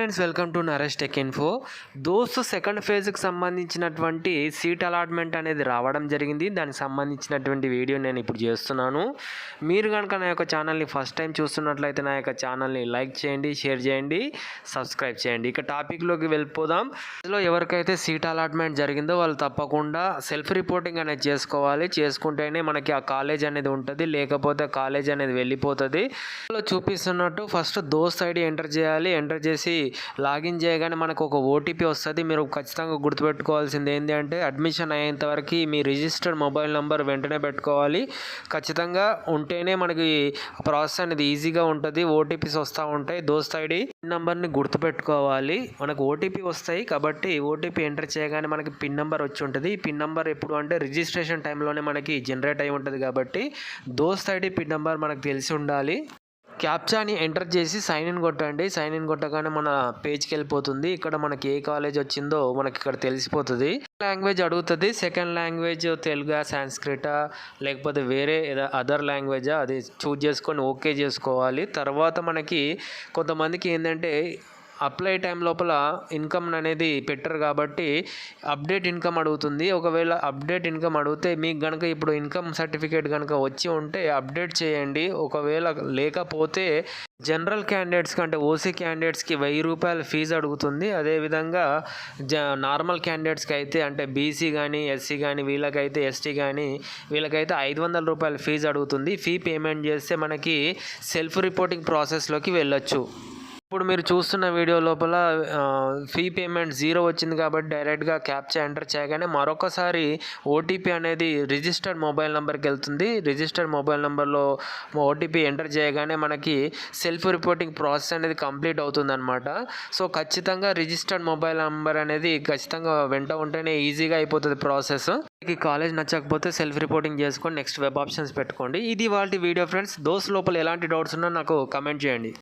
Friends, welcome to Naresh tech info. దోస్త్ second ఫేజ్కి సంబంధించినటువంటి seat allotment అనేది రావడం జరిగింది. దానికి సంబంధించినటువంటి వీడియో నేను ఇప్పుడు చేస్తున్నాను. మీరు కనుక నా యొక్క ఛానల్ని ఫస్ట్ టైం చూస్తున్నట్లయితే నా యొక్క ఛానల్ని లైక్ చేయండి, షేర్ చేయండి, సబ్స్క్రైబ్ చేయండి. ఇక టాపిక్లోకి వెళ్ళిపోదాం. ఇందులో ఎవరికైతే సీట్ అలాట్మెంట్ జరిగిందో వాళ్ళు తప్పకుండా సెల్ఫ్ రిపోర్టింగ్ అనేది చేసుకోవాలి. చేసుకుంటేనే మనకి ఆ కాలేజ్ అనేది ఉంటుంది, లేకపోతే కాలేజ్ అనేది వెళ్ళిపోతుంది. ఇందులో చూపిస్తున్నట్టు ఫస్ట్ దోస్త్ ఐడి ఎంటర్ చేయాలి. ఎంటర్ చేసి లాగిన్ చేయగానే మనకు ఒక ఓటీపీ వస్తుంది. మీరు ఖచ్చితంగా గుర్తుపెట్టుకోవాల్సింది ఏంటి అంటే, అడ్మిషన్ అయ్యేంత వరకు మీ రిజిస్టర్డ్ మొబైల్ నెంబర్ వెంటనే పెట్టుకోవాలి. ఖచ్చితంగా ఉంటేనే మనకి ప్రాసెస్ అనేది ఈజీగా ఉంటుంది. ఓటీపీస్ వస్తూ ఉంటాయి. దోస్త్ ఐడి నెంబర్ని గుర్తుపెట్టుకోవాలి. మనకు ఓటీపీ వస్తాయి కాబట్టి ఓటీపీ ఎంటర్ చేయగానే మనకి పిన్ నెంబర్ వచ్చి ఉంటుంది. ఈ పిన్ నెంబర్ ఎప్పుడు అంటే రిజిస్ట్రేషన్ టైంలోనే మనకి జనరేట్ అయి ఉంటుంది కాబట్టి దోస్త్ ఐడి పిన్ నెంబర్ మనకు తెలిసి ఉండాలి. క్యాప్చాని ఎంటర్ చేసి సైన్ ఇన్ కొట్టండి. సైన్ ఇన్ కొట్టగానే మన పేజ్కి వెళ్ళిపోతుంది. ఇక్కడ మనకి ఏ కాలేజ్ వచ్చిందో మనకి ఇక్కడ తెలిసిపోతుంది. లాంగ్వేజ్ అడుగుతుంది. సెకండ్ లాంగ్వేజ్ తెలుగా, సాంస్క్రిటా, లేకపోతే వేరే అదర్ లాంగ్వేజా అది చూజ్ చేసుకొని ఓకే చేసుకోవాలి. తర్వాత మనకి కొంతమందికి ఏంటంటే అప్లై టైం లోపల ఇన్కమ్ అనేది పెట్టరు కాబట్టి అప్డేట్ ఇన్కమ్ అడుగుతుంది. ఒకవేళ అప్డేట్ ఇన్కమ్ అడిగితే మీకు కనుక ఇప్పుడు ఇన్కమ్ సర్టిఫికేట్ కనుక వచ్చి ఉంటే అప్డేట్ చేయండి. ఒకవేళ లేకపోతే జనరల్ క్యాండిడేట్స్కి అంటే ఓసీ క్యాండిడేట్స్కి 1000 రూపాయల ఫీజు అడుగుతుంది. అదేవిధంగా నార్మల్ క్యాండిడేట్స్కి అయితే అంటే బీసీ కానీ, ఎస్సీ కానీ, వీళ్ళకైతే ఎస్టీ కానీ వీళ్ళకైతే 500 రూపాయల ఫీజు అడుగుతుంది. ఫీ పేమెంట్ చేస్తే మనకి సెల్ఫ్ రిపోర్టింగ్ ప్రాసెస్లోకి వెళ్ళొచ్చు. ఇప్పుడు మీరు చూస్తున్న వీడియో లోపల ఫీ పేమెంట్ 0 వచ్చింది కాబట్టి డైరెక్ట్గా క్యాప్చా ఎంటర్ చేయగానే మరొకసారి ఓటీపీ అనేది రిజిస్టర్డ్ మొబైల్ నెంబర్కి వెళ్తుంది. రిజిస్టర్డ్ మొబైల్ నెంబర్లో ఓటీపీ ఎంటర్ చేయగానే మనకి సెల్ఫ్ రిపోర్టింగ్ ప్రాసెస్ అనేది కంప్లీట్ అవుతుందన్నమాట. సో ఖచ్చితంగా రిజిస్టర్డ్ మొబైల్ నెంబర్ అనేది ఖచ్చితంగా వెంట ఉంటేనే ఈజీగా అయిపోతుంది ప్రాసెస్. ఈ కాలేజ్ నచ్చకపోతే సెల్ఫ్ రిపోర్టింగ్ చేసుకొని నెక్స్ట్ వెబ్ ఆప్షన్స్ పెట్టుకోండి. ఇది వాళ్ళ వీడియో ఫ్రెండ్స్. దోస్త్ లోపల ఎలాంటి డౌట్స్ ఉన్నా నాకు కమెంట్ చేయండి.